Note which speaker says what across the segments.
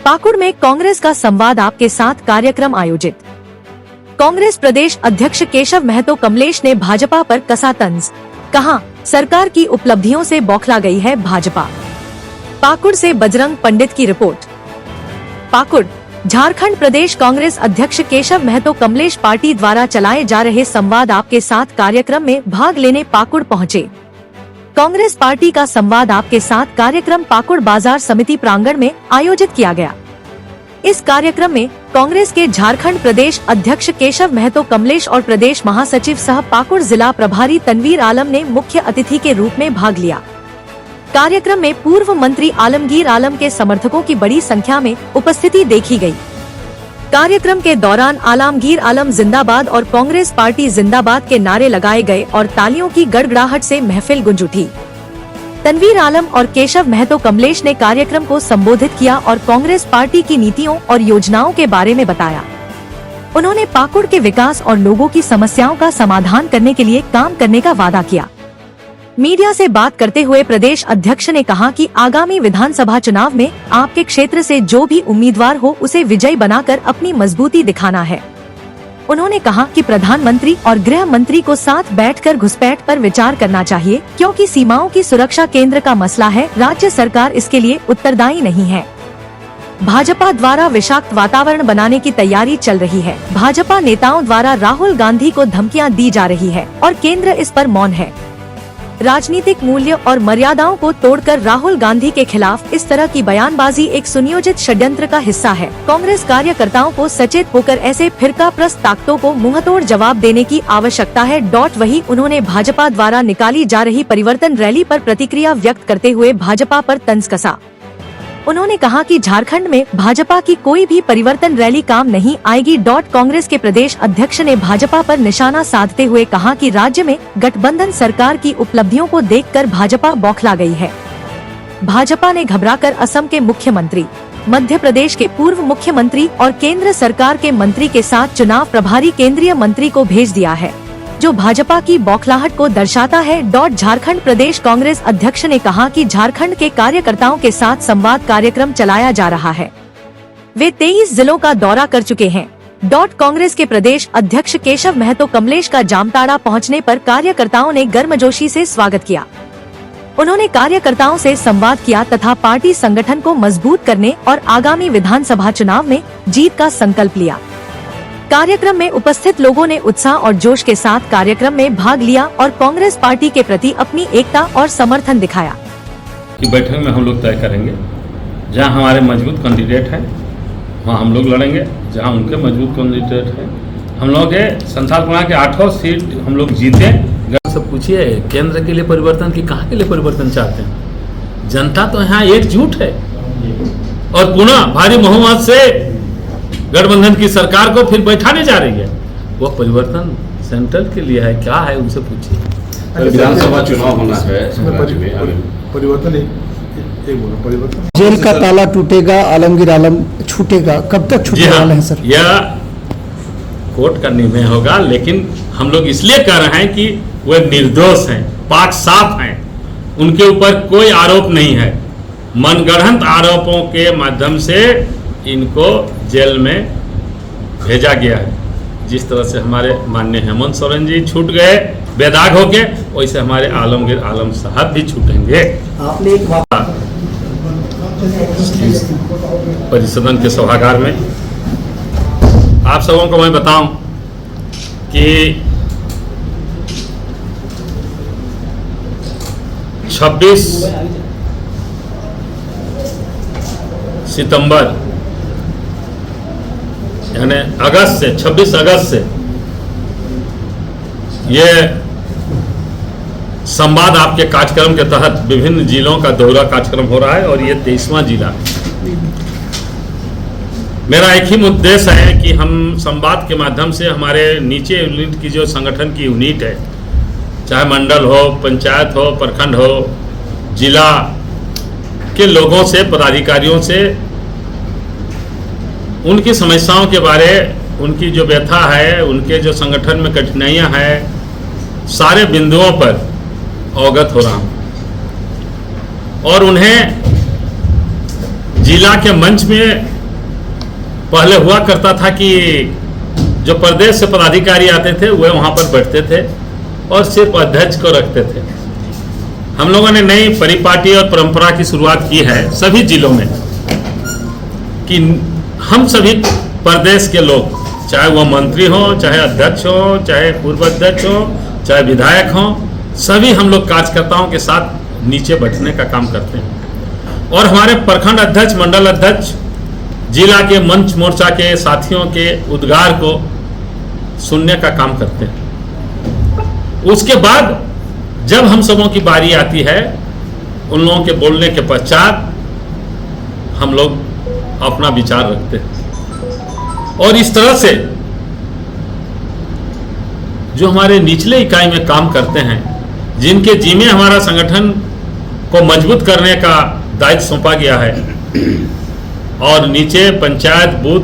Speaker 1: पाकुड़ में कांग्रेस का संवाद आपके साथ कार्यक्रम आयोजित। कांग्रेस प्रदेश अध्यक्ष केशव महतो कमलेश ने भाजपा पर कसा तंज, कहा सरकार की उपलब्धियों से बौखला गई है भाजपा। पाकुड़ से बजरंग पंडित की रिपोर्ट। पाकुड़ झारखंड प्रदेश कांग्रेस अध्यक्ष केशव महतो कमलेश पार्टी द्वारा चलाए जा रहे संवाद आपके साथ कार्यक्रम में भाग लेने पाकुड़ पहुंचे। कांग्रेस पार्टी का संवाद आपके साथ कार्यक्रम पाकुड़ बाजार समिति प्रांगण में आयोजित किया गया। इस कार्यक्रम में कांग्रेस के झारखंड प्रदेश अध्यक्ष केशव महतो कमलेश और प्रदेश महासचिव सह पाकुड़ जिला प्रभारी तनवीर आलम ने मुख्य अतिथि के रूप में भाग लिया। कार्यक्रम में पूर्व मंत्री आलमगीर आलम के समर्थकों की बड़ी संख्या में उपस्थिति देखी गई। कार्यक्रम के दौरान आलमगीर आलम जिंदाबाद और कांग्रेस पार्टी जिंदाबाद के नारे लगाए गए और तालियों की गड़गड़ाहट से महफिल गूंज उठी। तनवीर आलम और केशव महतो कमलेश ने कार्यक्रम को संबोधित किया और कांग्रेस पार्टी की नीतियों और योजनाओं के बारे में बताया। उन्होंने पाकुड़ के विकास और लोगों की समस्याओं का समाधान करने के लिए काम करने का वादा किया। मीडिया से बात करते हुए प्रदेश अध्यक्ष ने कहा कि आगामी विधानसभा चुनाव में आपके क्षेत्र से जो भी उम्मीदवार हो उसे विजयी बनाकर अपनी मजबूती दिखाना है। उन्होंने कहा कि प्रधानमंत्री और गृह मंत्री को साथ बैठकर घुसपैठ पर विचार करना चाहिए, क्योंकि सीमाओं की सुरक्षा केंद्र का मसला है, राज्य सरकार इसके लिए उत्तरदायी नहीं है। भाजपा द्वारा विषाक्त वातावरण बनाने की तैयारी चल रही है। भाजपा नेताओं द्वारा राहुल गांधी को धमकियां दी जा रही है और केंद्र इस पर मौन है। राजनीतिक मूल्य और मर्यादाओं को तोड़कर राहुल गांधी के खिलाफ इस तरह की बयानबाजी एक सुनियोजित षड्यंत्र का हिस्सा है। कांग्रेस कार्यकर्ताओं को सचेत होकर ऐसे फिरकाप्रस्त ताकतों को मुंहतोड़ जवाब देने की आवश्यकता है। वहीं उन्होंने भाजपा द्वारा निकाली जा रही परिवर्तन रैली पर प्रतिक्रिया व्यक्त करते हुए भाजपा पर तंज कसा। उन्होंने कहा कि झारखंड में भाजपा की कोई भी परिवर्तन रैली काम नहीं आएगी। कांग्रेस के प्रदेश अध्यक्ष ने भाजपा पर निशाना साधते हुए कहा कि राज्य में गठबंधन सरकार की उपलब्धियों को देखकर भाजपा बौखला गई है। भाजपा ने घबराकर असम के मुख्यमंत्री, मध्य प्रदेश के पूर्व मुख्यमंत्री और केंद्र सरकार के मंत्री के साथ चुनाव प्रभारी केंद्रीय मंत्री को भेज दिया है, जो भाजपा की बौखलाहट को दर्शाता है। झारखंड प्रदेश कांग्रेस अध्यक्ष ने कहा कि झारखंड के कार्यकर्ताओं के साथ संवाद कार्यक्रम चलाया जा रहा है। वे 23 जिलों का दौरा कर चुके हैं। कांग्रेस के प्रदेश अध्यक्ष केशव महतो कमलेश का जामताड़ा पहुंचने पर कार्यकर्ताओं ने गर्मजोशी से स्वागत किया। उन्होंने कार्यकर्ताओं से संवाद किया तथा पार्टी संगठन को मजबूत करने और आगामी विधानसभा चुनाव में जीत का संकल्प लिया। कार्यक्रम में उपस्थित लोगों ने उत्साह और जोश के साथ कार्यक्रम में भाग लिया और कांग्रेस पार्टी के प्रति अपनी एकता और समर्थन दिखाया।
Speaker 2: कि बैठक में हम लोग तय करेंगे, जहां हमारे मजबूत कैंडिडेट हैं वहां हम लोग लड़ेंगे, जहां उनके मजबूत कैंडिडेट हैं हम लोग संथालपुरा के 8 सीट हम लोग जीते।
Speaker 3: सब पूछिए केंद्र के लिए परिवर्तन की कहाँ के लिए परिवर्तन चाहते हैं? जनता तो यहाँ एकजुट है और पुनः भारी बहुमत से गठबंधन की सरकार को फिर बैठाने जा रही है। वो परिवर्तन सेंट्रल के लिए है, क्या है उनसे पूछिए।
Speaker 2: विधानसभा चुनाव होना है,
Speaker 4: परिवर्तन जेल का ताला टूटेगा, आलमगीर आलम छूटेगा, कब तक छूटने वाले हैं सर?
Speaker 2: यह कोर्ट का निर्णय होगा, लेकिन हम लोग इसलिए कह रहे हैं कि वे निर्दोष हैं, पाक साफ हैं, उनके ऊपर कोई आरोप नहीं है। मनगढ़ंत आरोपों के माध्यम से इनको जेल में भेजा गया है। जिस तरह से हमारे माननीय हेमंत सोरेन जी छूट गए बेदाग होके, वैसे हमारे आलमगीर आलम साहब भी छूटेंगे।
Speaker 4: आपने एक
Speaker 2: परिसदन के सभागार में आप सबों को मैं बताऊं कि 26 सितंबर यानी अगस्त से 26 अगस्त से ये संवाद आपके कार्यक्रम के तहत विभिन्न जिलों का दौरा कार्यक्रम हो रहा है और ये 23वां जिला है। मेरा एक ही उद्देश्य है कि हम संवाद के माध्यम से हमारे नीचे यूनिट की जो संगठन की यूनिट है, चाहे मंडल हो, पंचायत हो, प्रखंड हो, जिला के लोगों से, पदाधिकारियों से उनकी समस्याओं के बारे, उनकी जो व्यथा है, उनके जो संगठन में कठिनाइयां हैं, सारे बिंदुओं पर अवगत हो रहा हूं और उन्हें जिला के मंच में पहले हुआ करता था कि जो प्रदेश से पदाधिकारी आते थे वे वहाँ पर बैठते थे और सिर्फ अध्यक्ष को रखते थे। हम लोगों ने नई परिपाटी और परंपरा की शुरुआत की है सभी जिलों में कि हम सभी प्रदेश के लोग, चाहे वो मंत्री हो, चाहे अध्यक्ष हो, चाहे पूर्व अध्यक्ष हो, चाहे विधायक हो, सभी हम लोग कार्यकर्ताओं के साथ नीचे बैठने का काम करते हैं। और हमारे प्रखंड अध्यक्ष, मंडल अध्यक्ष, जिला के मंच मोर्चा के साथियों के उद्गार को सुनने का काम करते हैं। उसके बाद जब हम सबों की बारी आती है, उन लोगों के बोलने के पश्चात हम लोग अपना विचार रखते हैं। और इस तरह से जो हमारे निचले इकाई में काम करते हैं, जिनके जिम्मे हमारा संगठन को मजबूत करने का दायित्व सौंपा गया है और नीचे पंचायत बूथ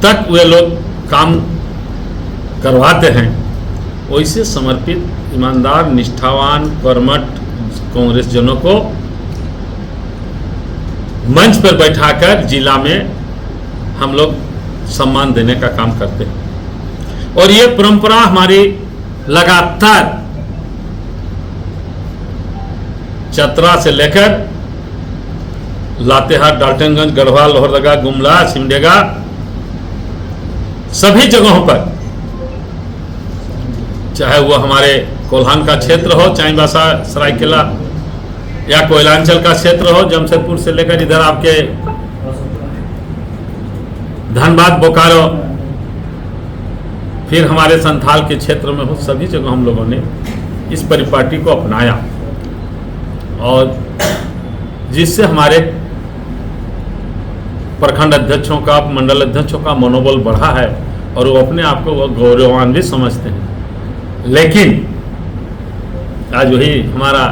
Speaker 2: तक वे लोग काम करवाते हैं, वैसे समर्पित, ईमानदार, निष्ठावान, कर्मठ कांग्रेस जनों को मंच पर बैठाकर जिला में हम लोग सम्मान देने का काम करते हैं। और ये परंपरा हमारी लगातार चतरा से लेकर लातेहार, डाल्टनगंज, गढ़वा, लोहरदगा, गुमला, सिमडेगा, सभी जगहों पर, चाहे वो हमारे कोल्हान का क्षेत्र हो, चाईबासा, सरायकेला या कोयलांचल का क्षेत्र हो, जमशेदपुर से लेकर इधर आपके धनबाद, बोकारो, फिर हमारे संथाल के क्षेत्र में हो, सभी जगह हम लोगों ने इस परिपाटी को अपनाया और जिससे हमारे प्रखंड अध्यक्षों का, मंडल अध्यक्षों का मनोबल बढ़ा है और वो अपने आप को वो गौरवान्वित समझते हैं। लेकिन आज वही हमारा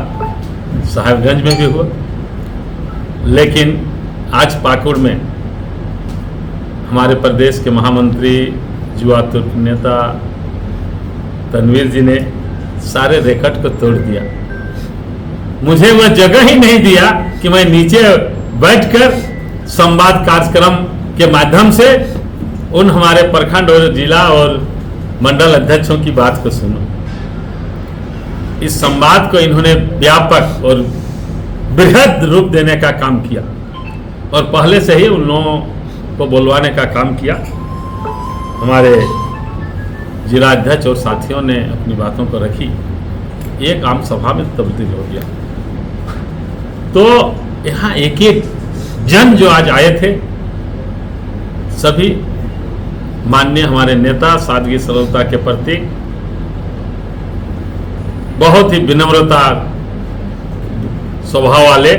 Speaker 2: साहेबगंज में भी हुआ, लेकिन आज पाकुड़ में हमारे प्रदेश के महामंत्री, युवा तुर्क नेता तनवीर जी ने सारे रेकॉर्ड को तोड़ दिया। मुझे वह जगह ही नहीं दिया कि मैं नीचे बैठकर संवाद कार्यक्रम के माध्यम से उन हमारे प्रखंड और जिला और मंडल अध्यक्षों की बात को सुनूं। इस संवाद को इन्होंने व्यापक और बृहद रूप देने का काम किया और पहले से ही उन लोगों को बुलवाने का काम किया। हमारे जिला अध्यक्ष और साथियों ने अपनी बातों को रखी, एक आम सभा में तब्दील हो गया। तो यहाँ एक एक जन जो आज आए थे, सभी माननीय हमारे नेता, सादगी सरलता के प्रतीक, बहुत ही विनम्रता स्वभाव वाले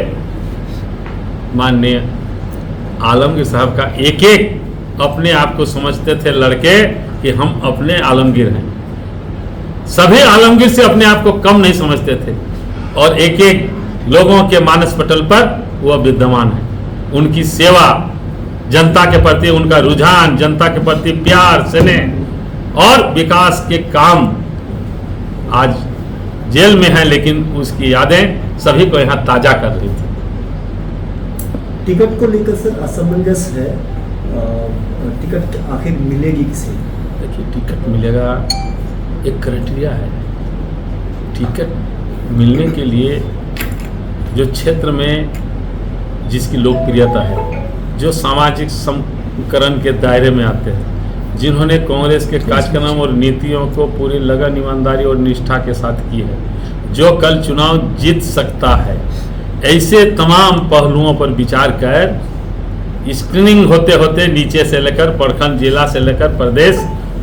Speaker 2: माननीय आलमगीर साहब का एक एक अपने आप को समझते थे लड़के कि हम अपने आलमगीर हैं। सभी आलमगीर से अपने आप को कम नहीं समझते थे और एक एक लोगों के मानस पटल पर वह विद्यमान है। उनकी सेवा, जनता के प्रति उनका रुझान, जनता के प्रति प्यार, स्नेह और विकास के काम आज जेल में है, लेकिन उसकी यादें सभी को यहाँ ताजा कर रही थी।
Speaker 5: टिकट को लेकर सर असमंजस है, टिकट आखिर मिलेगी किसे?
Speaker 3: देखिए, टिकट मिलेगा, एक क्राइटेरिया है। टिकट मिलने के लिए जो क्षेत्र में जिसकी लोकप्रियता है, जो सामाजिक समीकरण के दायरे में आते हैं, जिन्होंने कांग्रेस के कार्यक्रम और नीतियों को पूरी लगन, ईमानदारी और निष्ठा के साथ की है, जो कल चुनाव जीत सकता है, ऐसे तमाम पहलुओं पर विचार कर स्क्रीनिंग होते होते नीचे से लेकर प्रखंड, जिला से लेकर प्रदेश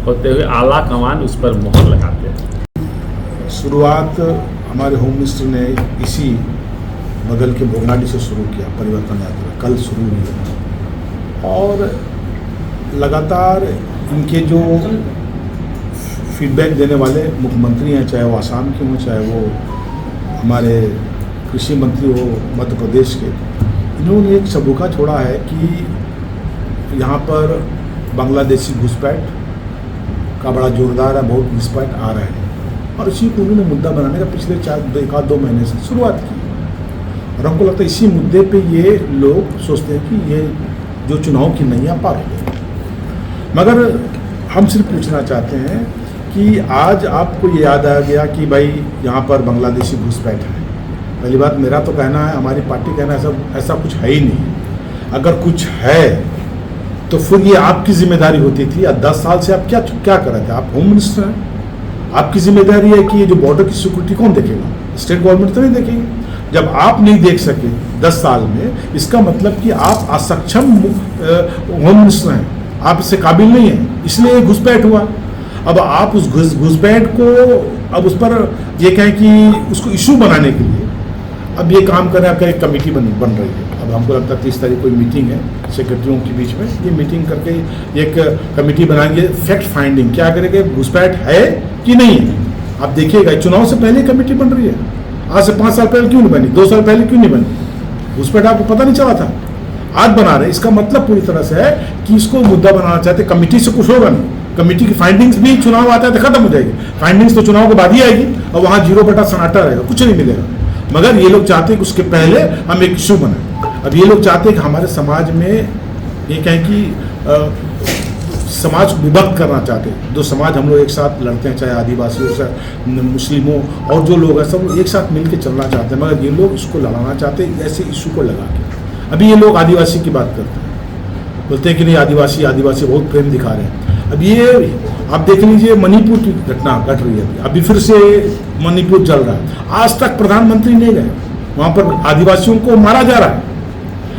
Speaker 3: होते हुए आला कमान उस पर मोहर लगाते हैं।
Speaker 6: शुरुआत हमारे होम मिनिस्टर ने इसी बगल के भोगनाडी से शुरू किया, परिवर्तन यात्रा कल शुरू हुई और लगातार इनके जो फीडबैक देने वाले मुख्यमंत्री हैं, चाहे वो आसाम के हों, चाहे वो हमारे कृषि मंत्री हो मध्य प्रदेश के, इन्होंने एक सबूका छोड़ा है कि यहाँ पर बांग्लादेशी घुसपैठ का बड़ा जोरदार है, बहुत घुसपैठ आ रहे हैं और इसी को उन्होंने मुद्दा बनाने का पिछले 1-2 महीने से शुरुआत की। और हमको लगता है इसी मुद्दे पे ये लोग सोचते हैं कि ये जो चुनाव की नैया पार हो गई। मगर हम सिर्फ पूछना चाहते हैं कि आज आपको ये याद आ गया कि भाई यहाँ पर बांग्लादेशी घुसपैठ है। पहली बात मेरा तो कहना है, हमारी पार्टी कहना है ऐसा कुछ है ही नहीं। अगर कुछ है तो फिर ये आपकी जिम्मेदारी होती थी। 10 साल से आप क्या कर रहे थे? आप होम मिनिस्टर हैं, आपकी जिम्मेदारी है कि ये जो बॉर्डर की सिक्योरिटी कौन देखेगा? स्टेट गवर्नमेंट तो नहीं देखेगी। जब आप नहीं देख सके 10 साल में, इसका मतलब कि आप असक्षम होम मिनिस्टर हैं, आप इससे काबिल नहीं हैं, इसलिए ये घुसपैठ हुआ। अब आप उस घुसपैठ को अब उस पर ये कहें कि उसको इशू बनाने के लिए अब ये काम करें, आपका एक कमेटी बन रही है। अब हमको लगता है 30 तारीख कोई मीटिंग है सेक्रेटरियों के बीच में, ये मीटिंग करके एक कमेटी बनाएंगे, फैक्ट फाइंडिंग क्या करेंगे, घुसपैठ है कि नहीं है। आप देखिएगा चुनाव से पहले कमेटी बन रही है, आज से 5 साल पहले क्यों नहीं बनी, 2 साल पहले क्यों नहीं बनी? घुसपैठ आपको पता नहीं चला था, आज बना रहे। इसका मतलब पूरी तरह से है कि इसको मुद्दा बनाना चाहते। कमेटी से कुछ होगा नहीं, कमेटी की फाइंडिंग्स भी चुनाव आता है तो खत्म हो जाएगी, फाइंडिंग्स तो चुनाव के बाद ही आएगी और वहाँ 0 सन्नाटा रहेगा, कुछ नहीं मिलेगा। मगर ये लोग चाहते हैं कि उसके पहले हम एक इशू बनाए। अब ये लोग चाहते हैं कि हमारे समाज में ये कहें कि समाज को विभक्त करना चाहते हैं। दो समाज हम लोग एक साथ लड़ते हैं, चाहे आदिवासियों से मुस्लिमों और जो लोग हैं सब लोग एक साथ मिलकर चलना चाहते हैं, मगर ये लोग इसको लड़ाना चाहते हैं ऐसे इशू को लगा के। अभी ये लोग आदिवासी की बात करते हैं, बोलते हैं कि नहीं आदिवासी बहुत प्रेम दिखा रहे हैं। अब ये आप देख लीजिए मणिपुर की घटना घट रही है, अभी फिर से मणिपुर जल रहा है। आज तक प्रधानमंत्री नहीं गए वहाँ पर, आदिवासियों को मारा जा रहा है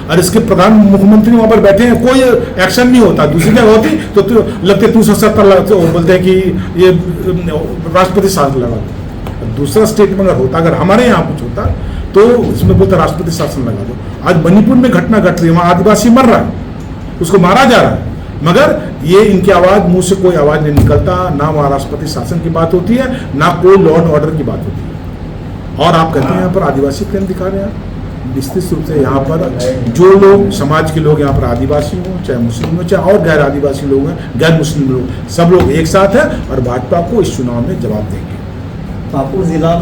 Speaker 6: और इसके प्रधान मुख्यमंत्री वहाँ पर बैठे हैं, कोई एक्शन नहीं होता। दूसरी जगह होती तो लगते 370 लगते, बोलते हैं कि ये राष्ट्रपति शासन लगा। दूसरा स्टेट में अगर होता, अगर हमारे यहाँ कुछ होता तो इसमें बोलते राष्ट्रपति शासन लगा दो। आज मणिपुर में घटना घट रही है, वहाँ आदिवासी मर रहा है, उसको मारा जा रहा है, मगर ये इनकी आवाज, मुंह से कोई आवाज नहीं निकलता। ना वहाँ राष्ट्रपति शासन की बात होती है, ना कोई लॉ एंड ऑर्डर की बात होती है। और आप कहते हैं यहाँ पर आदिवासी प्रेम दिखा रहे हैं। निश्चित रूप से यहाँ पर जो लोग समाज के लोग यहाँ पर आदिवासी हों, चाहे मुस्लिम हो, चाहे और गैर आदिवासी लोग हैं, गैर मुस्लिम लोग, सब लोग एक साथ हैं और भाजपा को इस चुनाव में जवाब देंगे।
Speaker 5: पाकुड़ जिला